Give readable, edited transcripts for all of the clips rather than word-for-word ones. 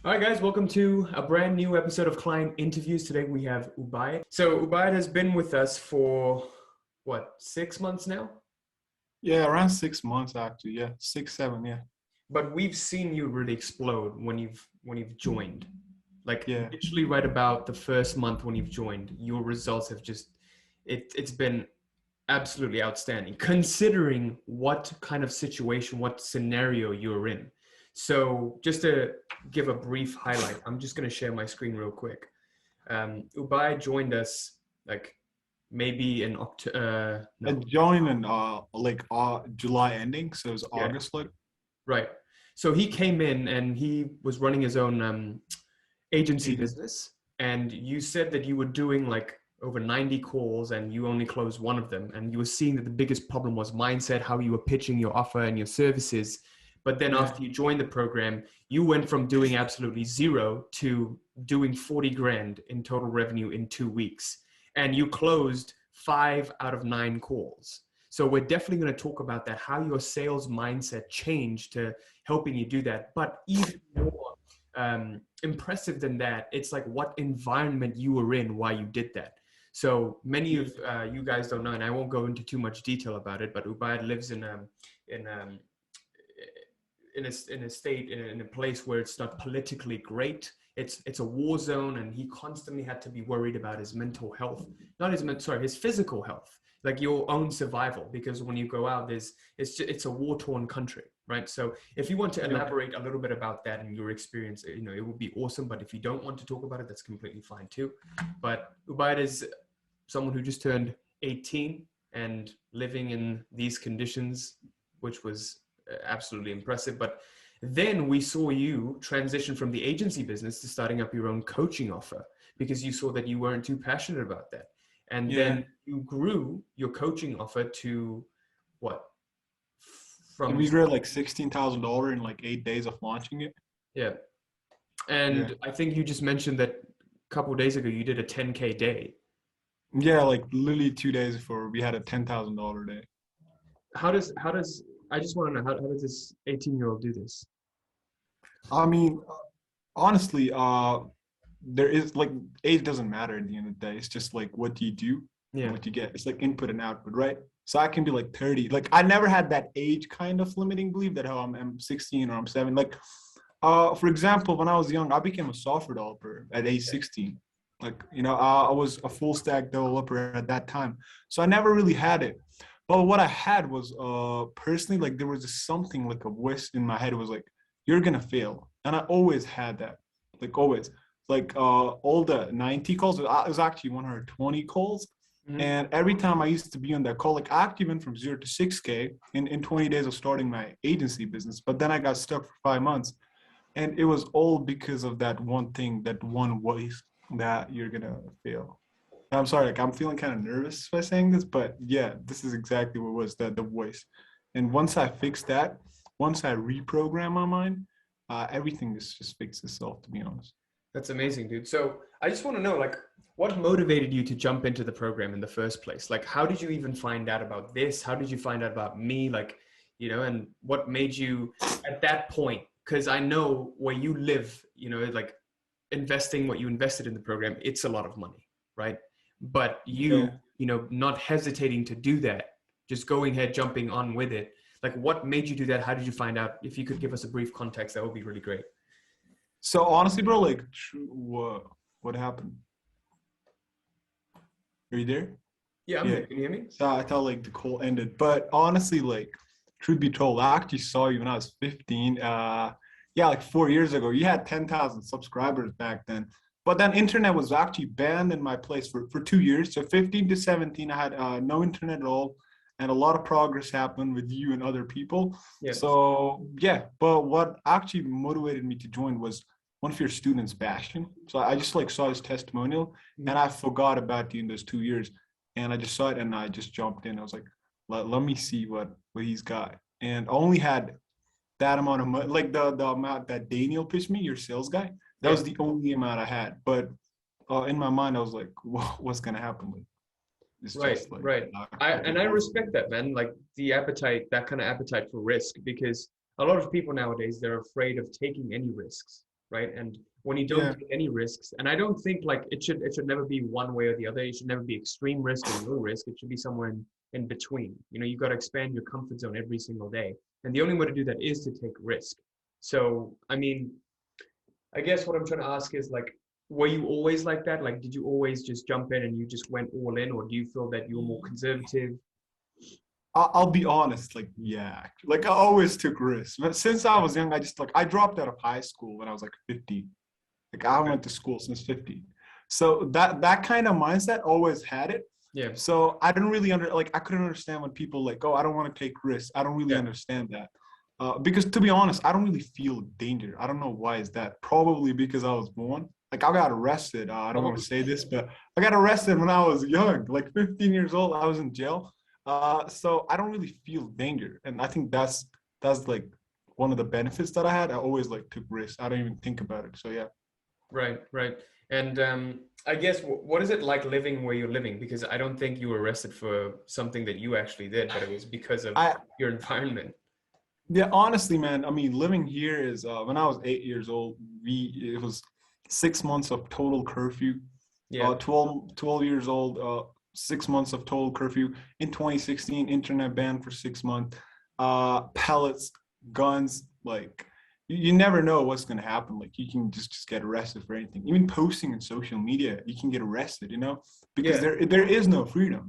All right, guys, welcome to a brand new episode of Client Interviews. Today we have Ubaid. So Ubaid has been with us for what, 6 months now? Yeah, around 6 months actually. Yeah, six, seven. Yeah, But we've seen you really explode when you've joined. Like yeah, literally right about the first month when you've joined, your results have just it's been absolutely outstanding considering what kind of situation, what scenario you're in. So just to give a brief highlight, I'm just going to share my screen real quick. Ubai joined us like maybe in October. I No, joined in July ending, so it was yeah, August. Like, right. So he came in and he was running his own agency agent. business, and you said that you were doing like over 90 calls and you only closed one of them, and you were seeing that the biggest problem was mindset, how you were pitching your offer and your services. But then Yeah, after you joined the program, you went from doing absolutely zero to doing 40 grand in total revenue in 2 weeks, and you closed 5 out of 9 calls. So we're definitely going to talk about that, how your sales mindset changed to helping you do that. But even more impressive than that, it's like what environment you were in while you did that. So many yeah, of you guys don't know, and I won't go into too much detail about it, but Ubaid lives in in a state, in a place where it's not politically great. It's a war zone, and he constantly had to be worried about his mental health, not his his physical health, like your own survival. Because when you go out, it's a war torn country, right? So if you want to yeah. elaborate a little bit about that and your experience, it would be awesome. But if you don't want to talk about it, that's completely fine too. But Ubaid is someone who just turned 18 and living in these conditions, which was absolutely impressive. But then we saw you transition from the agency business to starting up your own coaching offer because you saw that you weren't too passionate about that. And Yeah. then you grew your coaching offer to what? And From, we grew like $16,000 in like 8 days of launching it. yeah. Yeah, And I think you just mentioned that a couple of days ago you did a 10K day. yeah, like literally 2 days before we had a $10,000 day. How does I just want to know how does this 18-year-old do this? I mean, honestly, there is like age doesn't matter at the end of the day. It's just like what do you do and Yeah. what you get. It's like input and output, right? So I can be like 30. Like I never had that age kind of limiting belief that I'm 16 or I'm 7. Like for example, when I was young, I became a software developer at age 16. Like, I was a full stack developer at that time. So I never really had it. But what I had was personally, like there was just something like a voice in my head. It was like, you're gonna fail. And I always had that. Like always. Like all the 90 calls, it was actually 120 calls. Mhm. And every time I used to be on that call, like I actually went from 0 to 6K in 20 days of starting my agency business. But then I got stuck for 5 months. And it was all because of that one thing, that one voice that you're gonna fail. I'm sorry, like I'm feeling kind of nervous by saying this, but yeah, this is exactly what was the voice. And once I fixed that, once I reprogram my mind, everything just fixed itself, to be honest. That's amazing, dude. So I just want to know, like, what motivated you to jump into the program in the first place? Like, how did you even find out about this? How did you find out about me? Like, and what made you at that point? Because I know where you live, like investing what you invested in the program, it's a lot of money, right? But Yeah. not hesitating to do that, just going ahead, jumping on with it. Like, what made you do that? How did you find out? If you could give us a brief context, that would be really great. So honestly, bro, like, what happened? Are you there? Yeah, I'm Yeah. here. Can you hear me? So I thought like the call ended, but honestly, like, truth be told, I actually saw you when I was 15. Yeah, like 4 years ago. You had 10,000 subscribers back then. But then internet was actually banned in my place for 2 years. So 15 to 17, I had no internet at all. And a lot of progress happened with you and other people. Yeah. So yeah, but what actually motivated me to join was one of your students, Bastion. So I just like saw his testimonial and Mhm. I forgot about you in those 2 years. And I just saw it and I just jumped in. I was like, let me see what he's got. And I only had that amount of money, like the amount that Daniel pitched me, your sales guy. That Yeah. was the only amount I had. But in my mind, I was like, what's gonna happen? Like, it's Right, just like right. I ridiculous. respect that, man. Like the appetite, that kind of appetite for risk, because a lot of people nowadays they're afraid of taking any risks, right? And when you don't Yeah. take any risks, and I don't think like it should never be one way or the other. It should never be extreme risk or low risk. It should be somewhere in between. You know, you got to expand your comfort zone every single day. And the only way to do that is to take risk. So, I mean, I guess what I'm trying to ask is like, were you always like that? Like, did you always just jump in and you just went all in, or do you feel that you were more conservative? I'll be honest, like, yeah, like I always took risks. But since I was young, I just like I dropped out of high school when I was like 50. Like I Okay. went to school since 50. So that kind of mindset always had it. Yeah. So I didn't really like I couldn't understand when people like, oh, I don't want to take risks. I don't really Yeah. understand that. Because to be honest, I don't really feel danger. I don't know why is that. Probably because I was born. Like I got arrested. I don't want to Probably. say this, but I got arrested when I was young, like 15 years old. I was in jail. So I don't really feel danger, and I think that's like one of the benefits that I had. I always like took risks. I don't even think about it. So yeah. Right. Right. And I guess what is it like living where you're living? Because I don't think you were arrested for something that you actually did, but it was because of I your environment. Yeah, honestly, man. I mean, living here is when I was 8 years old, it was 6 months of total curfew. Yeah. 12 years old, 6 months of total curfew. In 2016, internet ban for 6 months. Pellets, guns, like you never know what's gonna happen. Like you can just get arrested for anything. Even posting in social media, you can get arrested, because Yeah. there is no freedom.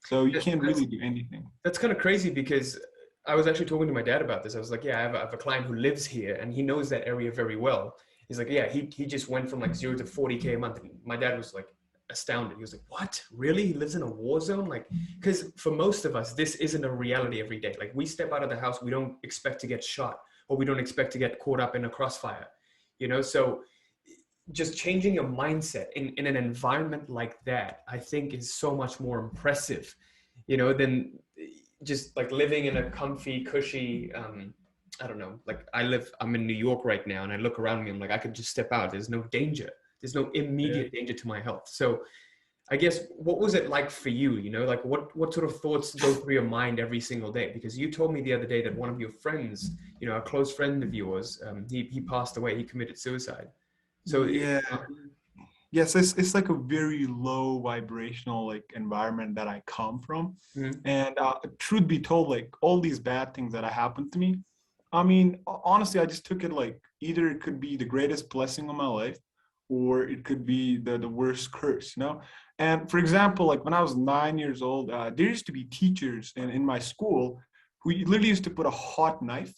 So you That- can't That's really do anything. That's kind of crazy because I was actually talking to my dad about this. I was like, yeah, I have a client who lives here and he knows that area very well. He's like, yeah, he just went from like 0 to 40K a month. And my dad was like astounded. He was like, what? Really? He lives in a war zone? Like, because for most of us, this isn't a reality every day. Like, we step out of the house, we don't expect to get shot or we don't expect to get caught up in a crossfire, you know? So, just changing your mindset in an environment like that, I think is so much more impressive, than just like living in a comfy, cushy, I don't know, like I'm in New York right now and I look around me, I'm like, I could just step out. There's no danger. There's no Yeah. immediate danger to my health. So I guess what was it like for you? Like what sort of thoughts go through your mind every single day? Because you told me the other day that one of your friends, a close friend of yours, he passed away. He committed suicide. So Yeah. Yes, it's like a very low vibrational like environment that I come from. Mhm. And truth be told, like all these bad things that happened to me, I mean, honestly, I just took it like either it could be the greatest blessing of my life or it could be the worst curse. And for example, like when I was 9 years old, there used to be teachers in my school who literally used to put a hot knife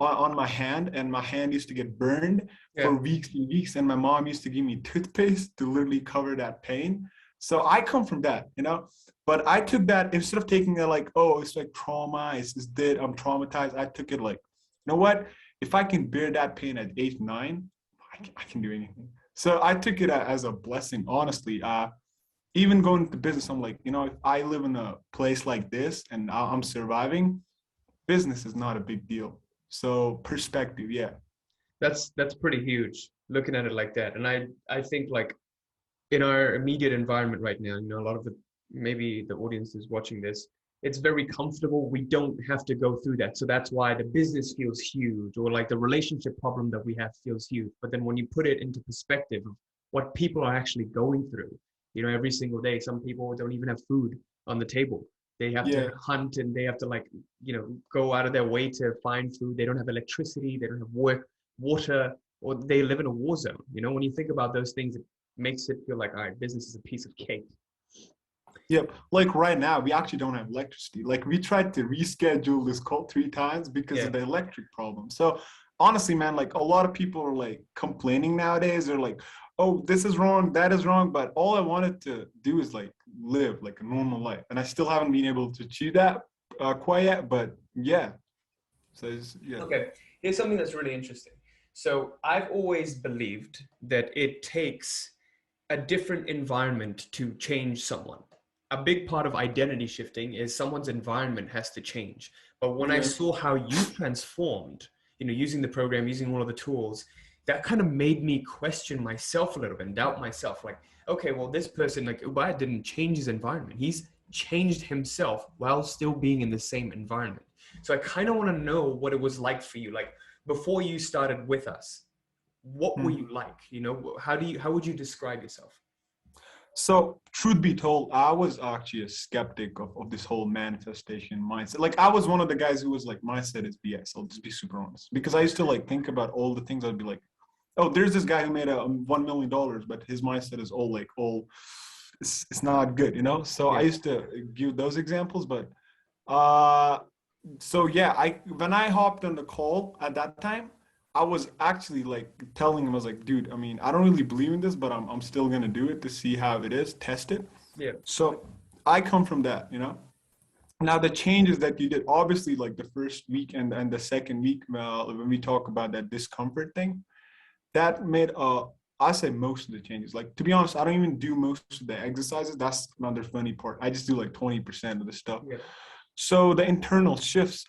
on my hand, and my hand used to get burned Yeah. for weeks and weeks. And my mom used to give me toothpaste to literally cover that pain. So I come from that. But I took that instead of taking it like, oh, it's like trauma, it's dead, I'm traumatized. I took it like, you know what? If I can bear that pain at 8, 9, I can do anything. So I took it as a blessing, honestly. Even going into business, I'm like, if I live in a place like this and I'm surviving, business is not a big deal. So perspective, yeah. That's pretty huge looking at it like that. And I think like in our immediate environment right now, a lot of maybe the audience is watching this, it's very comfortable. We don't have to go through that. So that's why the business feels huge, or like the relationship problem that we have feels huge. But then when you put it into perspective of what people are actually going through, every single day, some people don't even have food on the table. They have to Yeah. hunt and they have to like, go out of their way to find food. They don't have electricity. They don't have work, water, or they live in a war zone. When you think about those things, it makes it feel like, all right, business is a piece of cake. Yep. Like right now, we actually don't have electricity. Like we tried to reschedule this call 3 times because Yeah. of the electric problem. So honestly, man, like a lot of people are like complaining nowadays. They're like, oh, this is wrong, that is wrong. But all I wanted to do is like live like a normal life. And I still haven't been able to achieve that quite yet. But yeah. So yeah. Okay. Here's something that's really interesting. So I've always believed that it takes a different environment to change someone. A big part of identity shifting is someone's environment has to change. But when I Yeah. saw how you transformed, using the program, using all of the tools, that kind of made me question myself a little bit and doubt myself. Like, okay, well, this person, like Ubay, didn't change his environment. He's changed himself while still being in the same environment. So I kind of want to know what it was like for you, like before you started with us. what were you like? How would you describe yourself? So, truth be told, I was actually a skeptic of this whole manifestation mindset. Like, I was one of the guys who was like, mindset is BS. I'll just be super honest. Because I used to like think about all the things. I'd be like, oh, there's this guy who made a $1 million, but his mindset is it's not good, you know? So I Yeah. used to give those examples, but uh so yeah, I when I hopped on the call at that time, I was actually like telling him, I was like, dude, I mean, I don't really believe in this, but I'm still gonna do it to see how it is, test it. Yeah. So I come from that, you know. Now the changes that you did, obviously, like the first week and the second week, when we talk about that discomfort thing, that made I say most of the changes. Like to be honest, I don't even do most of the exercises. That's another funny part. I just do like 20% of the stuff. Yeah. So the internal shifts,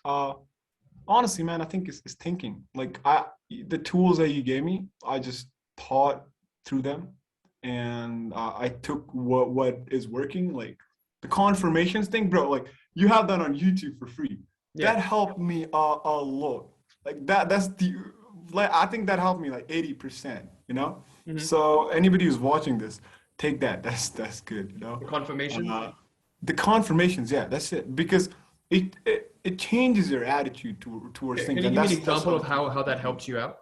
honestly, man, I think it's thinking. Like the tools that you gave me, I just taught through them, and I took what is working. Like the confirmations thing, bro. Like you have that on YouTube for free. Yeah. That helped me a lot. Like that's the like I think that helped me like 80%. You know. Hmm. So anybody who's watching this, take that. That's good. You know. The confirmations. The confirmations, yeah, that's it. Because it changes your attitude towards Yeah. things, Can you and give me an that's example what of I think. how that helped you out?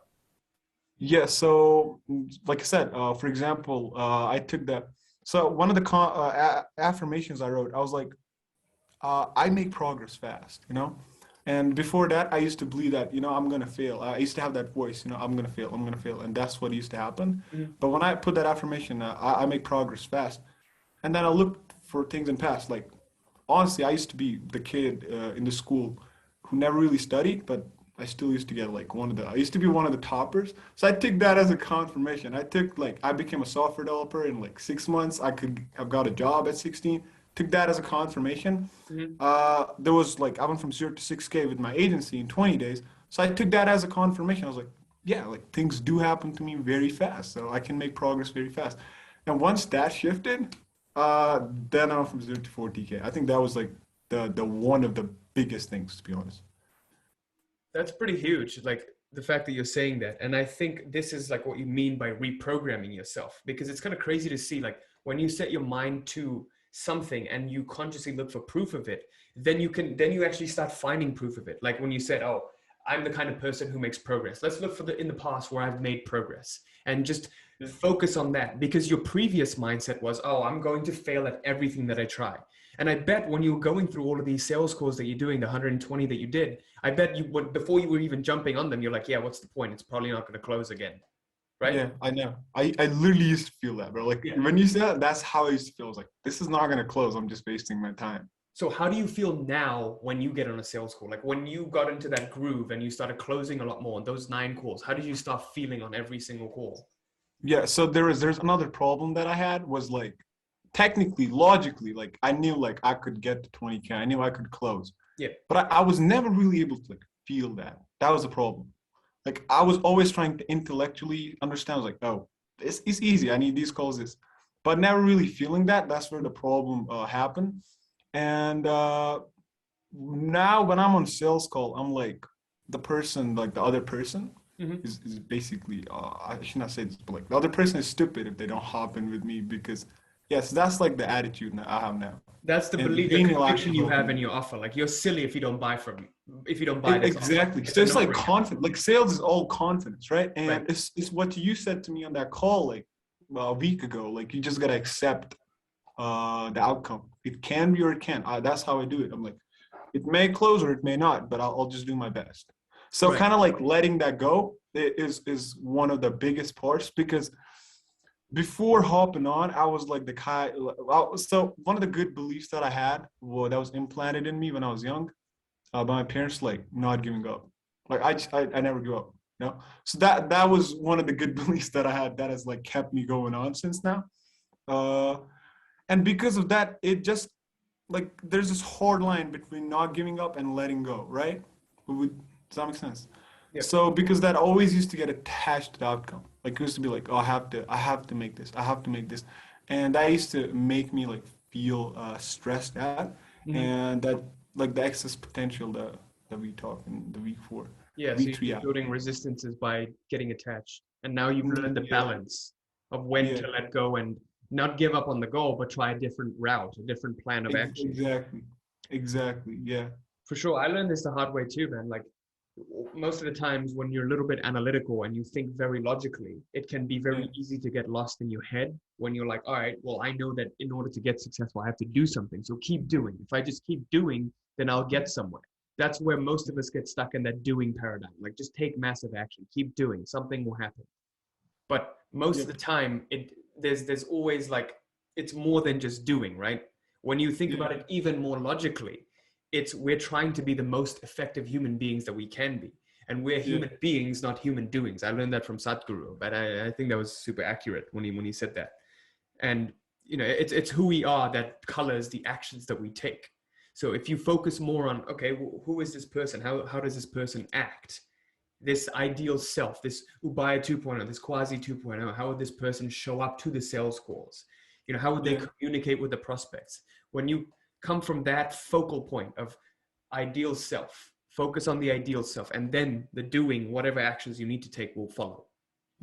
Yeah. So, like I said, for example, I took that. So one of the affirmations I wrote, I was like, I make progress fast, you know. And before that, I used to believe that, I'm gonna fail. I used to have that voice, I'm gonna fail, and that's what used to happen. Mhm. But when I put that affirmation, I make progress fast, and then I looked for things in past, like honestly, I used to be the kid in the school who never really studied, but I still used to get like I used to be one of the toppers. So I took that as a confirmation. I became a software developer in like 6 months. I could have got a job at 16. Took that as a confirmation. Mhm. There was like, I went from 0 to 6K with my agency in 20 days. So I took that as a confirmation. I was like, yeah, like things do happen to me very fast. So I can make progress very fast. And once that shifted, uh, then I went from 0 to 40K. I think that was like the one of the biggest things, to be honest. That's pretty huge. Like the fact that you're saying that. And I think this is like what you mean by reprogramming yourself, because it's kind of crazy to see like when you set your mind to something and you consciously look for proof of it, then you actually start finding proof of it. Like when you said, oh, I'm the kind of person who makes progress. Let's look for the in the past where I've made progress and just focus on that, because your previous mindset was, oh, I'm going to fail at everything that I try. And I bet when you were going through all of these sales calls that you're doing, the 120 that you did, I bet you would, before you were even jumping on them, you're like, yeah, what's the point? It's probably not going to close again. Right? Yeah, I know. I literally used to feel that, bro. Like Yeah. when you said that, that's how I used to feel. I was like, this is not gonna close. I'm just wasting my time. So how do you feel now when you get on a sales call? Like when you got into that groove and you started closing a lot more on those 9 calls, how did you start feeling on every single call? Yeah, so there's another problem that I had was like technically, logically, like I knew like I could get to 20K. I knew I could close. Yeah. But I was never really able to like feel that. That was the problem. Like I was always trying to intellectually understand. I was like, oh, it's easy. I need these calls, this, but never really feeling that. That's where the problem happened. And now when I'm on sales call, I'm like the person, like the other person Mm-hmm. is basically I should not say this, but like the other person is stupid if they don't hop in with me because yes, that's like the attitude that I have now. That's the And belief, the Daniel conviction actually you helped have me. in your offer. Like you're silly if you don't buy from me, if you don't buy this offer. Exactly. It's So a it's like no-brainer. confidence. Like sales is all confidence, right? Right. And it's what you said to me on that call like a week ago. Like you just gotta accept the outcome. It can be or it can't. That's how I do it. I'm like, it may close or it may not, but I'll just do my best. So Right. kind of like letting that go is one of the biggest parts because before hopping on, I was like the kind. So one of the good beliefs that I had, well, that was implanted in me when I was young, by my parents, like not giving up. Like I never give up. You know. So that was one of the good beliefs that I had that has like kept me going on since now. Uh, and because of that, it just like there's this hard line between not giving up and letting go, right? Does that make sense? Yeah. So because that always used to get attached to the outcome. Like it used to be like, oh, I have to make this, I have to make this, and that used to make me like feel stressed out, Mm-hmm. and that like the excess potential that we talked in the week 4. Yeah, so week you're three just out. building resistances by getting attached. And now you've learned the Yeah, balance of when yeah, to let go and not give up on the goal, but try a different route, a different plan of action. exactly, exactly. Yeah, For sure. I learned this the hard way too, man. Like most of the times when you're a little bit analytical and you think very logically, it can be yeah, very easy to get lost in your head when you're like, all right, well, I know that in order to get successful, I have to do something. So keep doing. If I just keep doing, then I'll get somewhere. That's where most of us get stuck in that doing paradigm. Like just take massive action, keep doing, something will happen. But most yeah, of the time, there's always like it's more than just doing, right? When you think yeah, about it even more logically, it's we're trying to be the most effective human beings that we can be. And we're yeah, human beings, not human doings. I learned that from Sadhguru, but I think that was super accurate when he said that. And it's who we are that colors the actions that we take. So if you focus more on, okay, who is this person? How does this person act? This ideal self, this Ubaya 2.0, this Quasi 2.0, how would this person show up to the sales calls? How would they yeah. communicate with the prospects? When you come from that focal point of ideal self, focus on the ideal self, and then the doing, whatever actions you need to take will follow.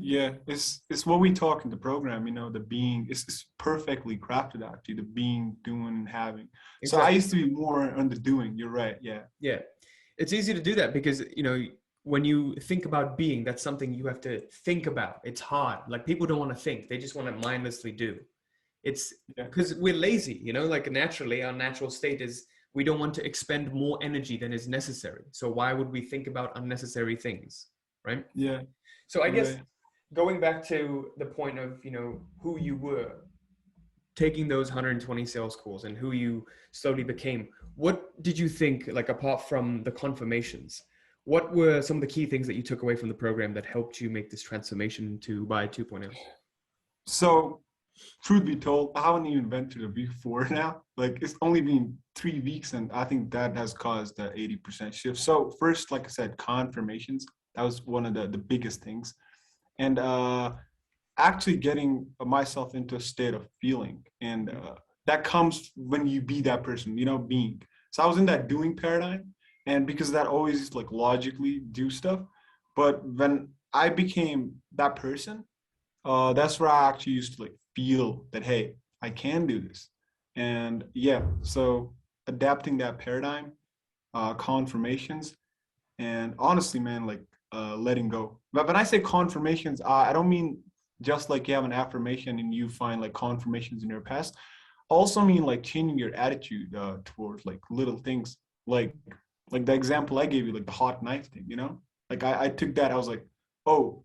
Yeah, it's what we talk in the program, the being it's perfectly crafted actually, the being, doing, and having. So I Exactly. used to be more on the doing. You're right. Yeah. Yeah. It's easy to do that because, when you think about being, that's something you have to think about. It's hard. Like people don't want to think. They just want to mindlessly do. It's Yeah. because we're lazy, like naturally our natural state is we don't want to expend more energy than is necessary. So why would we think about unnecessary things? Right. Yeah. So I guess Right. going back to the point of, who you were, taking those 120 sales calls and who you slowly became, what did you think, like apart from the confirmations, what were some of the key things that you took away from the program that helped you make this transformation to by 2.0? So, truth be told, I haven't even been to the week four now. Like it's only been 3 weeks, and I think that has caused the 80% shift. So first, like I said, confirmations. That was one of the biggest things. And actually getting myself into a state of feeling, and that comes when you be that person, being. So I was in that doing paradigm, and because that always like logically do stuff, but when I became that person, that's where I actually used to like feel that, hey, I can do this. And yeah, so adapting that paradigm, confirmations, and honestly, man, like letting go. But when I say confirmations, I don't mean just like you have an affirmation and you find like confirmations in your past. I also mean like changing your attitude towards like little things, like like the example I gave you, like the hot knife thing. Like I took that. I was like, oh,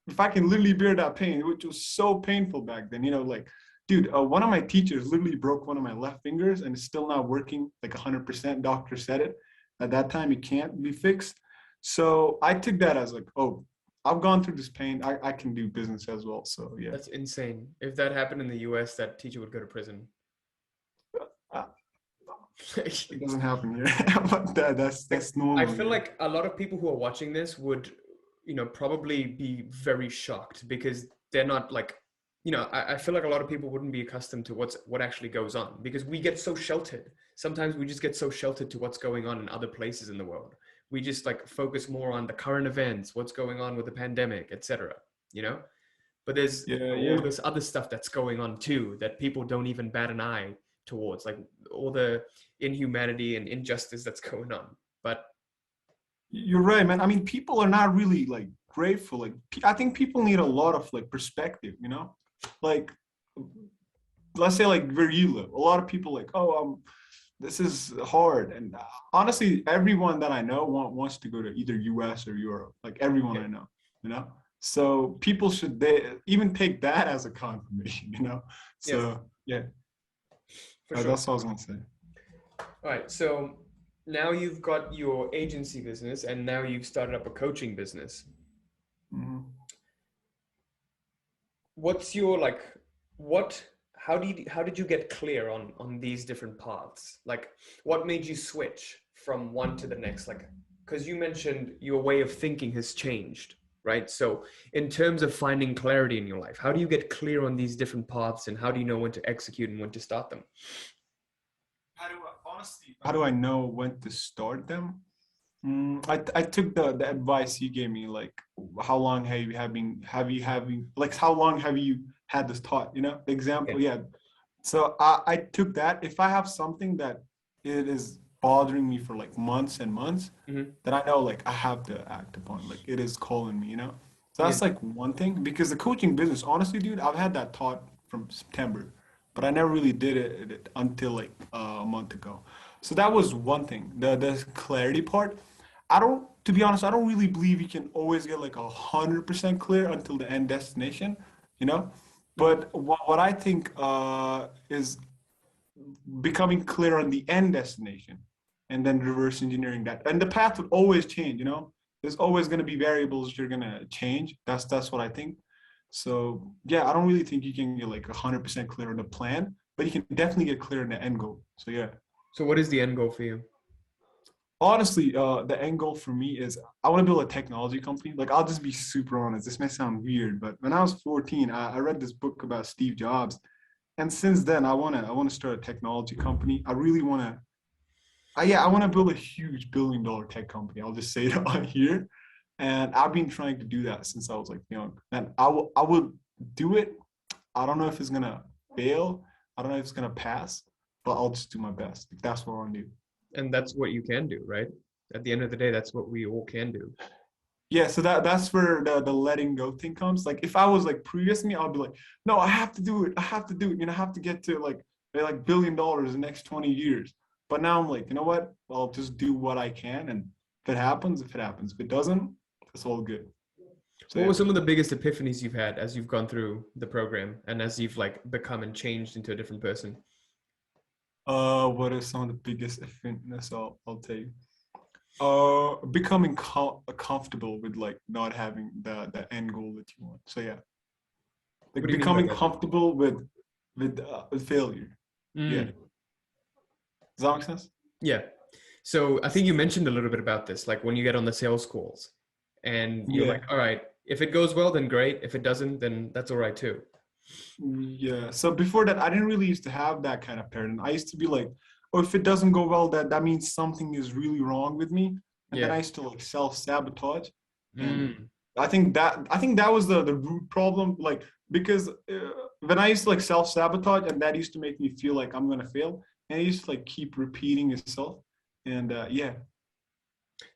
if I can literally bear that pain, which was so painful back then, like, dude, one of my teachers literally broke one of my left fingers and it's still not working like 100%. Doctor said it. At that time, it can't be fixed. So I took that as like, oh, I've gone through this pain. I can do business as well. So yeah. That's insane. If that happened in the US, that teacher would go to prison. Uh, it doesn't happen here, but Like, that's I normal feel here. like a lot of people who are watching this would, probably be very shocked because they're not like, I feel like a lot of people wouldn't be accustomed to what actually goes on because we get so sheltered. Sometimes we just get so sheltered to what's going on in other places in the world. We just like focus more on the current events, what's going on with the pandemic, etc. You know, but there's Yeah, all yeah. this other stuff that's going on too that people don't even bat an eye towards, like all the inhumanity and injustice that's going on. But You're right, man. I mean, people are not really like grateful. Like, I think people need a lot of like perspective, Like, let's say like where you live, a lot of people like, oh, this is hard. And honestly, everyone that I know wants to go to either US or Europe. Like everyone yeah, I know, you know. So people should they even take that as a confirmation. yeah, So yeah, for sure. that's what I was gonna say. All right, so now you've got your agency business and now you've started up a coaching business. Mhm. What's your like what how did you get clear on these different paths? Like what made you switch from one to the next? Like because you mentioned your way of thinking has changed, right? So in terms of finding clarity in your life, how do you get clear on these different paths and how do you know when to execute and when to start them? How do I know when to start them? I took the advice you gave me, like how long how long have you had this taught? You know, the Yeah. example, yeah. So I took that. If I have something that it is bothering me for like months and months, Hmm. then I know like I have to act upon. Like it is calling me, you know. So Yeah. that's like one thing because the coaching business, honestly, dude, I've had that taught from September, but I never really did it until like a month ago. So that was one thing. The clarity part. I don't, to be honest, I don't really believe you can always get like 100% clear until the end destination, you know. Hmm. But what I think is becoming clear on the end destination and then reverse engineering that. And the path would always change, you know. There's always going to be variables you're going to change. That's what I think. So yeah, I don't really think you can get like 100% clear on the plan, but you can definitely get clear on the end goal. So yeah. So what is the end goal for you? Honestly, the end goal for me is I want to build a technology company. Like, I'll just be super honest. This may sound weird, but when I was 14, I read this book about Steve Jobs, and since then, I wanna start a technology company. I really wanna, yeah, I wanna build a huge billion-dollar tech company. I'll just say it on here, and I've been trying to do that since I was like young, and I would do it. I don't know if it's gonna fail. I don't know if it's gonna pass, but I'll just do my best. Like, that's what I want to do. And that's what you can do, right? At the end of the day, that's what we all can do. Yeah, so that's where the letting go thing comes. Like if I was like previous me, I'll be like, no, I have to do it. I have to do it. You know, I have to get to like $1 billion in the next 20 years. But now I'm like, you know what? I'll just do what I can, and if it happens, if it happens. If it doesn't, it's all good. So What were yeah. some of the biggest epiphanies you've had as you've gone through the program and as you've like become and changed into a different person? What are some of the biggest fitness? I'll tell you. Becoming comfortable with like not having the end goal that you want. So yeah, What like do you mean by becoming that? comfortable with failure. Yeah. Mm, Does that make sense? yeah. So I think you mentioned a little bit about this, like when you get on the sales calls and you're Yeah. like, all right, if it goes well, then great. If it doesn't, then that's all right too. Yeah. So before that, I didn't really used to have that kind of paradigm. I used to be like, oh, if it doesn't go well, that means something is really wrong with me. And then Yeah. I used to like self-sabotage. And Mm, I think that was the root problem. Like because when I used to like self-sabotage, and that used to make me feel like I'm gonna fail. And I used to like keep repeating itself. And yeah.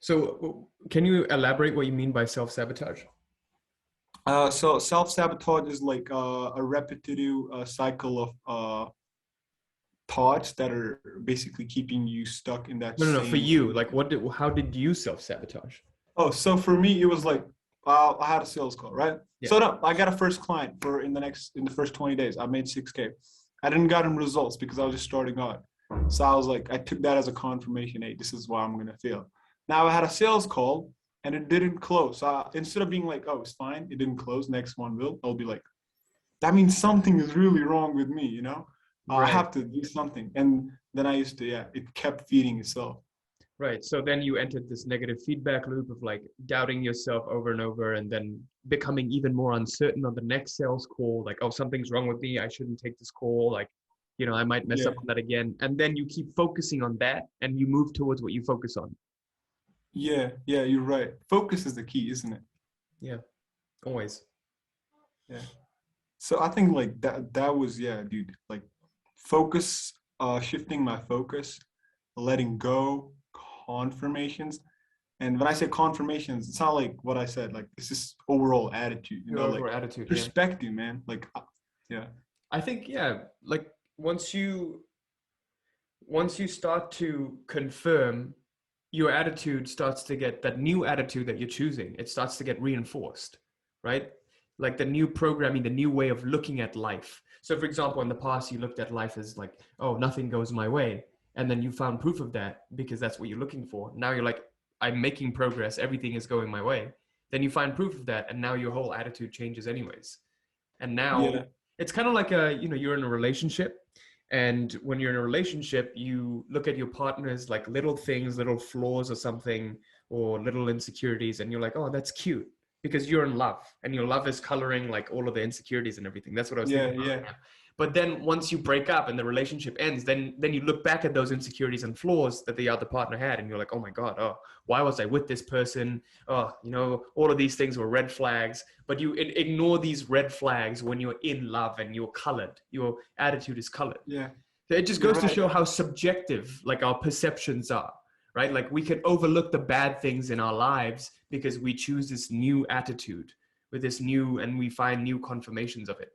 so can you elaborate what you mean by self-sabotage? So self-sabotage is like a repetitive cycle of thoughts that are basically keeping you stuck in that No, no, no. For same. you, like how did you self-sabotage? Oh, so for me, it was like I had a sales call, right? Yeah. So no, I got a first client for in the first 20 days. I made 6K. I didn't get him results because I was just starting out. So I was like, I took that as a confirmation. Hey, this is why I'm gonna fail. Now I had a sales call and it didn't close. So instead of being like, oh, it's fine, it didn't close. Next one will. I'll be like, that means something is really wrong with me. You know, I Right. have to do something. And then I used to, yeah, it kept feeding itself. Right. So then you entered this negative feedback loop of like doubting yourself over and over and then becoming even more uncertain on the next sales call. Like, oh, something's wrong with me. I shouldn't take this call. Like, I might mess Yeah. up on that again. And then you keep focusing on that and you move towards what you focus on. Yeah, yeah, you're right. Focus is the key, isn't it? Yeah, always. Yeah. So I think like that was, yeah, dude, like focus, shifting my focus, letting go, confirmations. And when I say confirmations, it's not like what I said, like it's just overall attitude, Your like overall attitude. Yeah. perspective, man. Like yeah. I think, yeah, like once you start to confirm, your attitude starts to get that new attitude that you're choosing, it starts to get reinforced, right? Like the new programming, the new way of looking at life. So for example, in the past you looked at life as like, oh, nothing goes my way, and then you found proof of that because that's what you're looking for. Now you're like, I'm making progress, everything is going my way. Then you find proof of that, and now your whole attitude changes anyways. And now Yeah. it's kind of like you're in a relationship, and when you're in a relationship you look at your partner's like little things, little flaws or something, or little insecurities, and you're like, oh, that's cute, because you're in love and your love is coloring like all of the insecurities and everything. That's what I was Yeah, thinking about yeah. right now. But then once you break up and the relationship ends, then you look back at those insecurities and flaws that the other partner had, and you're like, oh my God, oh, why was I with this person? Oh, all of these things were red flags. But you ignore these red flags when you're in love and you're colored. Your attitude is colored. Yeah, So it just you're goes to right. show how subjective like our perceptions are, right? Like we can overlook the bad things in our lives because we choose this new attitude with this new, and we find new confirmations of it.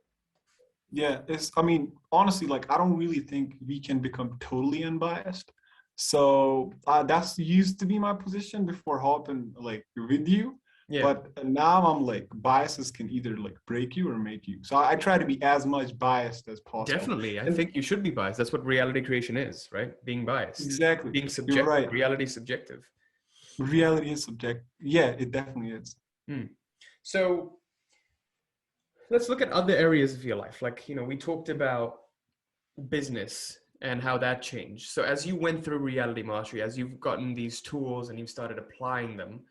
Yeah, I mean, honestly, like I don't really think we can become totally unbiased. So that's used to be my position before hopping like with you. Yeah. But now I'm like biases can either like break you or make you. So I try to be as much biased as possible. Definitely. I And think you should be biased. That's what reality creation is, right? Being biased, exactly, being you're subjective. right. Reality is subjective. Reality is subjective. Yeah, it definitely is. Hmm. So let's look at other areas of your life. Like, we talked about business and how that changed. So as you went through reality mastery, as you've gotten these tools and you've started applying them,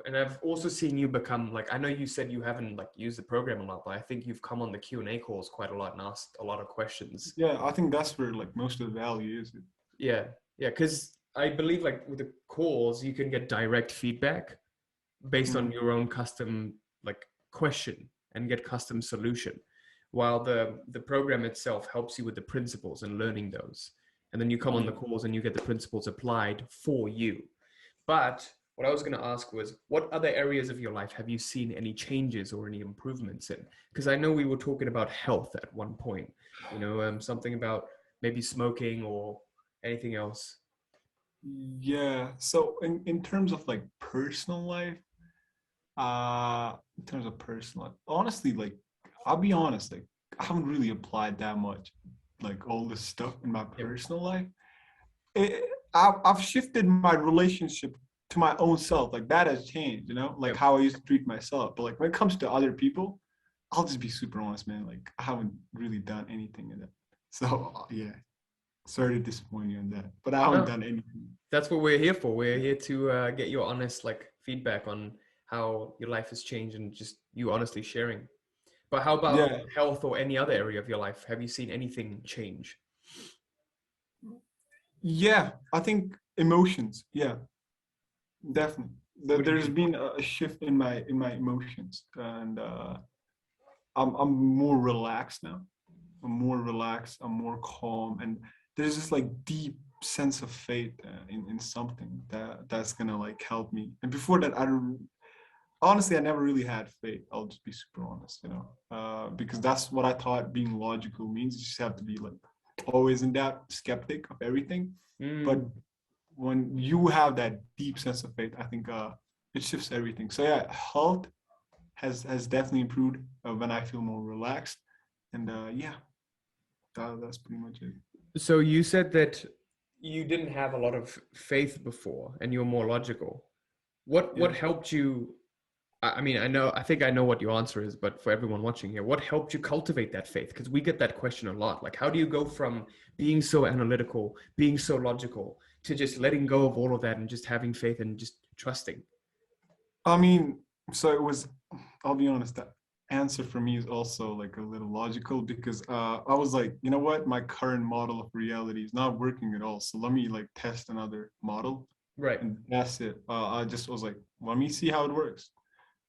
and I've also seen you become like, I know you said you haven't like used the program a lot, but I think you've come on the Q&A calls quite a lot and asked a lot of questions. Yeah, I think that's where like most of the value is. Yeah. Yeah. Cause I believe like with the calls, you can get direct feedback based on your own custom like question and get custom solution, while the program itself helps you with the principles and learning those, and then you come on the calls and you get the principles applied for you. But what I was going to ask was, what other areas of your life have you seen any changes or any improvements in? Because I know we were talking about health at one point, something about maybe smoking or anything else. Yeah. So in terms of like personal life, in terms of personal life, honestly, like I'll be honest, like I haven't really applied that much, like all this stuff in my Yep. personal life. I've shifted my relationship to my own self. Like that has changed, like Yep. how I used to treat myself. But like when it comes to other people, I'll just be super honest, man. Like I haven't really done anything in that. So yeah, sorry to disappoint you on that, but I haven't No, done anything. that's what we're here for. We're here to get your honest like feedback on how your life has changed and just you honestly sharing. But how about Yeah, health or any other area of your life? Have you seen anything change? yeah. I think emotions. Yeah, definitely. What do you There's mean? been a shift in my emotions, and I'm more relaxed now. I'm more relaxed. I'm more calm, and there's this like deep sense of faith in something that's gonna like help me. And before that, honestly, I never really had faith. I'll just be super honest, because that's what I thought being logical means. You just have to be like always in doubt, skeptic of everything. But when you have that deep sense of faith, I think it shifts everything. So yeah, health has definitely improved when I feel more relaxed, and yeah, that's pretty much it. So you said that you didn't have a lot of faith before and you're more logical. What Yeah. helped you? I mean, I think I know what your answer is, but for everyone watching here, what helped you cultivate that faith? Because we get that question a lot. Like, how do you go from being so analytical, being so logical, to just letting go of all of that and just having faith and just trusting? I mean, so it was, I'll be honest, that answer for me is also like a little logical because I was like, you know what, my current model of reality is not working at all. So let me like test another model. Right. And that's it. I just was like, let me see how it works.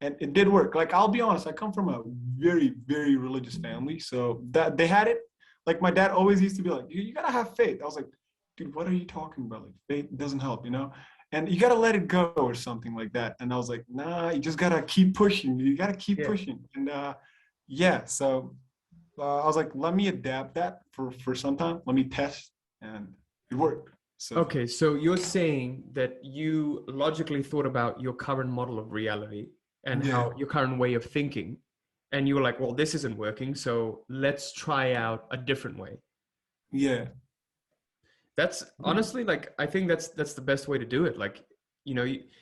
And it did work. Like, I'll be honest, I come from a very, very religious family. So that they had it. Like, my dad always used to be like, you gotta have faith. I was like, dude, what are you talking about? Like, faith doesn't help. And you gotta let it go or something like that. And I was like, nah, you just gotta keep pushing. You gotta keep Yeah. pushing. And yeah, so I was like, let me adapt that for some time. Let me test, and it worked. So Okay, so you're saying that you logically thought about your current model of reality and yeah, how your current way of thinking, and you were like, well, this isn't working, so let's try out a different way. yeah, That's honestly like I think that's the best way to do it. Like,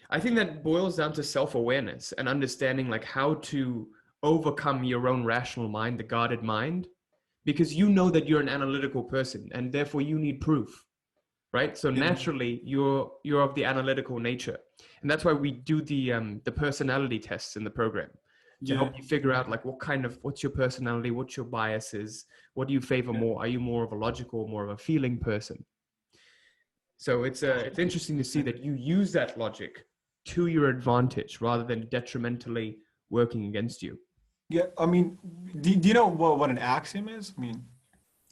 I think that boils down to self-awareness and understanding like how to overcome your own rational mind, the guarded mind, because you know that you're an analytical person and therefore you need proof, right? So yeah, naturally you're of the analytical nature. And that's why we do the personality tests in the program. to Yeah. help you figure out like what's your personality, what's your biases, what do you favor Yeah. more? Are you more of a logical, more of a feeling person? So it's interesting to see that you use that logic to your advantage rather than detrimentally working against you. Yeah. I mean, do you know what an axiom is? I mean,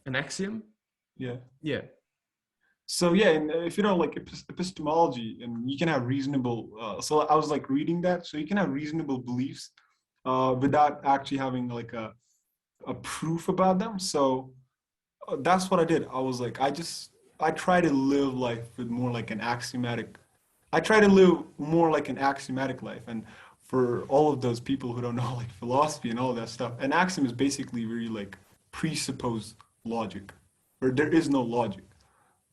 An axiom? yeah. Yeah. So yeah, and if you know like epistemology, and you can have reasonable. So I was like reading that, so you can have reasonable beliefs, without actually having like a proof about them. So that's what I did. I was like, I try to live life with more like an axiomatic. I try to live more like an axiomatic life, and for all of those people who don't know like philosophy and all that stuff, an axiom is basically very like presupposed logic, where there is no logic.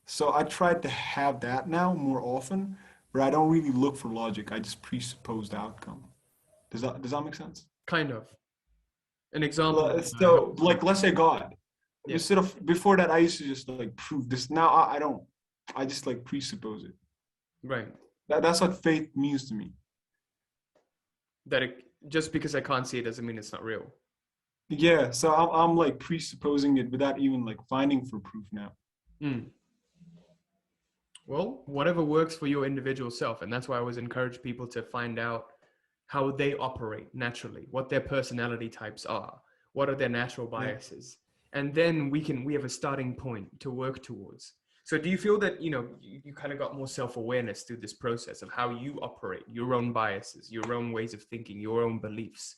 So I try to have that now more often, where I don't really look for logic. I just presuppose the outcome. Does that make sense? Kind of. An example of how So like let's say God. yeah, Instead of before that, I used to just like prove this. Now I don't. I just like presuppose it. right. That's what faith means to me. That it, just because I can't see it doesn't mean it's not real. Yeah. So I'm like presupposing it without even like finding for proof now. Mm. Well, whatever works for your individual self. And that's why I always encourage people to find out how they operate naturally, what their personality types are, what are their natural Yeah. biases. And then we have a starting point to work towards. So do you feel that, you kind of got more self-awareness through this process of how you operate, your own biases, your own ways of thinking, your own beliefs?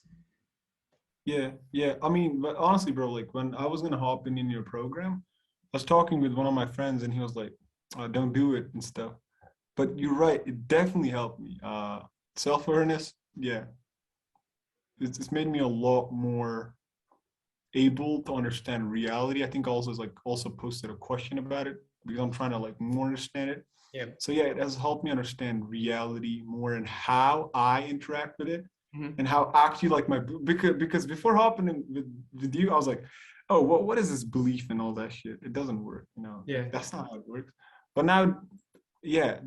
Yeah. Yeah. I mean, but honestly, bro, like when I was gonna hop in your program, I was talking with one of my friends, and he was like, "Don't do it" and stuff. But you're right. It definitely helped me. Self-awareness. Yeah. It's made me a lot more able to understand reality. I think also is like also posted a question about it because I'm trying to like more understand it. Yeah. So yeah, it has helped me understand reality more and how I interact with it, Mm-hmm. and how actually like my because before hopping in with you, I was like, oh, what is this belief and all that shit? It doesn't work, Yeah. that's not how it works. But now, yeah,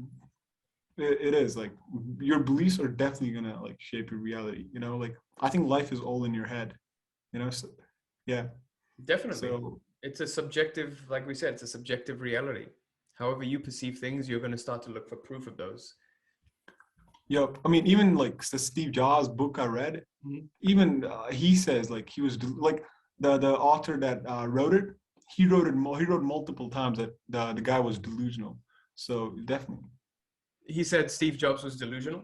it is like your beliefs are definitely gonna like shape your reality. Like I think life is all in your head. So, yeah. Definitely. So It's a subjective, like we said, it's a subjective reality. However you perceive things, you're going to start to look for proof of those. yep. I mean, even like the Steve Jobs book I read, Mm-hmm. even he says like he was like the author that wrote it. He wrote multiple times that the guy was delusional. So definitely. He said Steve Jobs was delusional.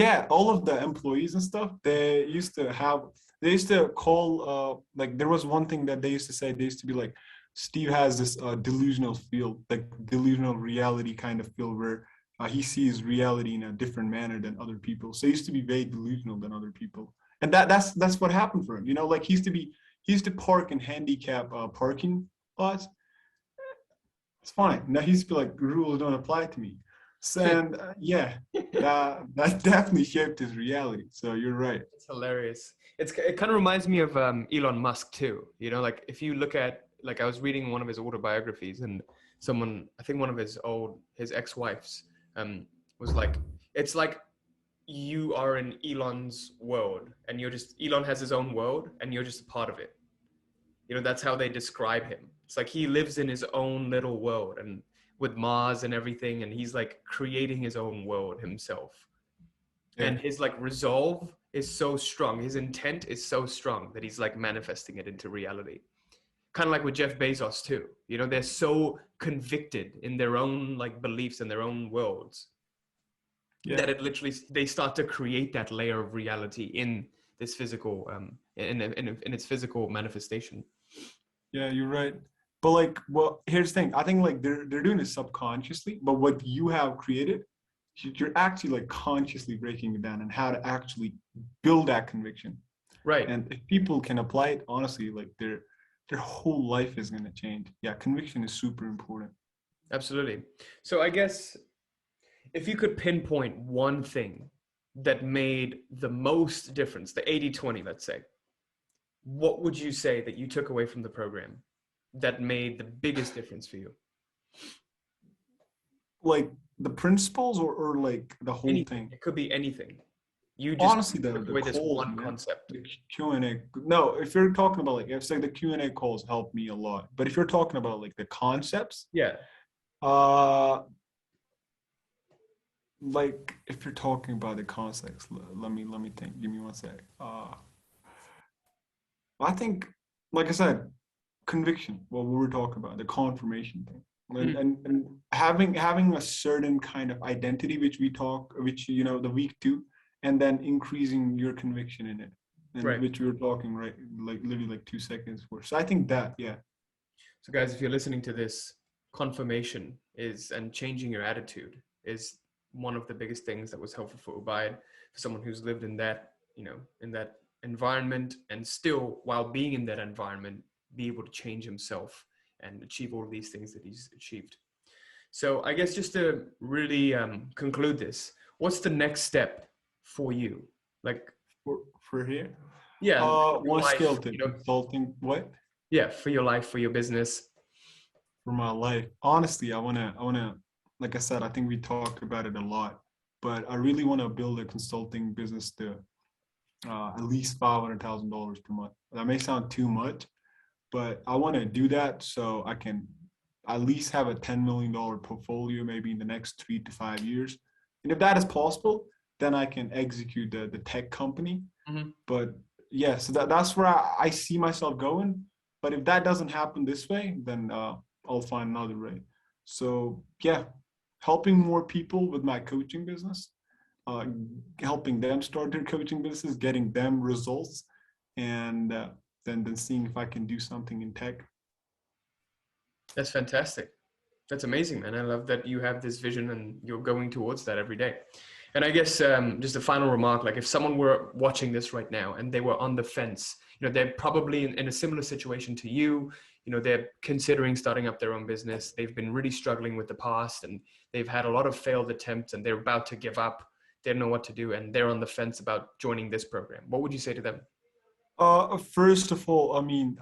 Yeah, all of the employees and stuff, they used to call like there was one thing that they used to say. They used to be like, Steve has this delusional feel, like delusional reality kind of feel, where he sees reality in a different manner than other people. So he used to be very delusional than other people, and that's what happened for him. Like he used to park in handicap parking lots. It's fine. Now he's like rules don't apply to me. So, and yeah, that definitely shaped his reality. So you're right. It's hilarious. It kind of reminds me of Elon Musk too. Like if you look at, like, I was reading one of his autobiographies, and I think one of his ex-wives, was like, it's like you are in Elon's world, and Elon has his own world, and you're just a part of it. That's how they describe him. It's like he lives in his own little world, and with Mars and everything, and he's like creating his own world himself. Yeah, And his like resolve is so strong, his intent is so strong that he's like manifesting it into reality. Kind of like with Jeff Bezos too. They're so convicted in their own like beliefs and their own worlds yeah, that it literally they start to create that layer of reality in this physical in its physical manifestation. yeah. You're right. But like, well, here's the thing. I think like they're doing it subconsciously, but what you have created, you're actually like consciously breaking it down and how to actually build that conviction. Right. And if people can apply it, honestly, like their whole life is gonna change. Yeah, conviction is super important. Absolutely. So I guess if you could pinpoint one thing that made the most difference, the 80-20, let's say, what would you say that you took away from the program that made the biggest difference for you? Like the principles or like the whole Anything. thing. It could be anything. You just Honestly, took the away this calls, one man, concept. the Q&A. No, if you're talking about like, if like the Q&A calls help me a lot, but if you're talking about like the concepts, Yeah. uh, like if you're talking about the concepts, let me think. Give me one sec. I think, like I said, conviction. What we were talking about, the confirmation thing, Mm, and having a certain kind of identity, which we talk, which you know, the week two, and then increasing your conviction in it, and right. which we were talking right, like literally like 2 seconds before. So I think that, yeah. So, guys, if you're listening to this, confirmation is and changing your attitude is one of the biggest things that was helpful for Ubaid, for someone who's lived in that, in that environment, and still, while being in that environment, be able to change himself and achieve all of these things that he's achieved. So, I guess just to really conclude this, what's the next step for you? Like, For here, yeah, your one skill life, to consulting. What? yeah, for your life, for your business. For my life. Honestly, I wanna, like I said, I think we talked about it a lot, but I really want to build a consulting business to at least $500,000 per month. That may sound too much, but I want to do that so I can at least have a $10 million portfolio maybe in the next 3 to 5 years. And if that is possible, then I can execute the tech company. Mhm. But yeah, so that's where I see myself going. But if that doesn't happen this way, then I'll find another way. So yeah, helping more people with my coaching business, uh, helping them start their coaching business, getting them results, and then seeing if I can do something in tech. That's fantastic. That's amazing, man. I love that you have this vision and you're going towards that every day. And I guess just a final remark, like if someone were watching this right now and they were on the fence, they're probably in a similar situation to you. They're considering starting up their own business. They've been really struggling with the past and they've had a lot of failed attempts and they're about to give up. They don't know what to do and they're on the fence about joining this program. What would you say to them? First of all, I mean,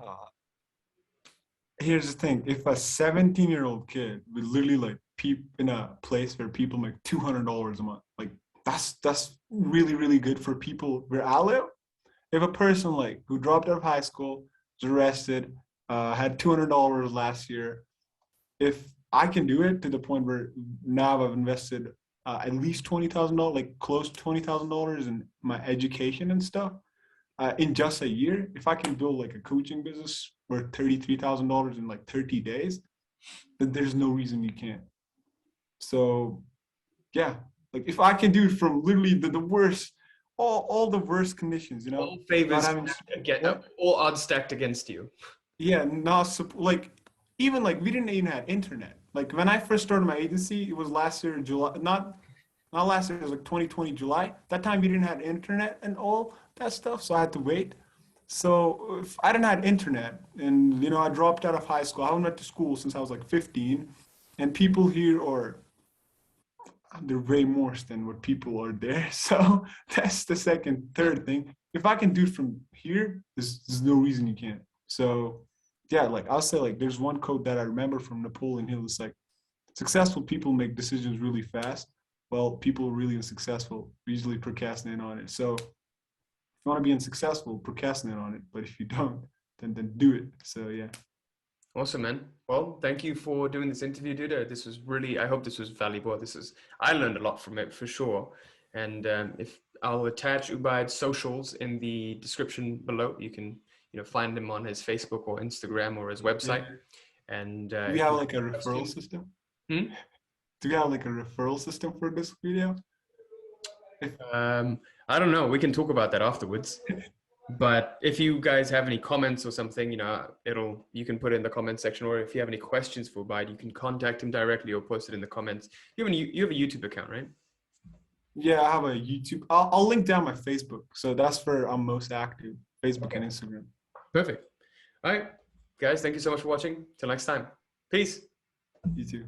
here's the thing: if a 17-year-old kid would literally like peep in a place where people make $200 a month, like that's really really good for people where I live. If a person like who dropped out of high school, was arrested, had $200 last year, if I can do it to the point where now I've invested at least $20,000, like close to $20,000 in my education and stuff, in just a year, if I can build like a coaching business worth $33,000 in like 30 days, then there's no reason you can't. So yeah, like if I can do it from literally the worst, all the worst conditions, All not favors, having what? all odds stacked against you. Yeah, not like even like we didn't even have internet. Like when I first started my agency, it was last year July, not last year, it was like 2020 July. That time we didn't have internet and all that stuff, so I had to wait. So if I didn't have internet and I dropped out of high school, I haven't went to school since I was like 15, and people here are they're way more than what people are there. So that's the second, third thing. If I can do it from here, there's no reason you can't. So yeah, like I'll say like there's one quote that I remember from Napoleon Hill. It's like successful people make decisions really fast. Well, people really unsuccessful usually procrastinate on it. So if you want to be unsuccessful, procrastinate on it. But if you don't, then do it. So yeah. Awesome, man. Well, thank you for doing this interview, dude. This was really, I hope this was valuable. I learned a lot from it for sure. And if I'll attach Ubaid's socials in the description below, you can, find him on his Facebook or Instagram or his Yeah. website. And Do we if have you like a have any referral questions, system? hmm? Do we have like a referral system for this video? I don't know. We can talk about that afterwards. But if you guys have any comments or something, you can put it in the comment section. Or if you have any questions for Ubaid, you can contact him directly or post it in the comments. You have a YouTube account, right? Yeah, I have a YouTube. I'll link down my Facebook. So that's where I'm most active, Facebook and Okay. Instagram. Perfect. All right, guys. Thank you so much for watching. Till next time. Peace. You too.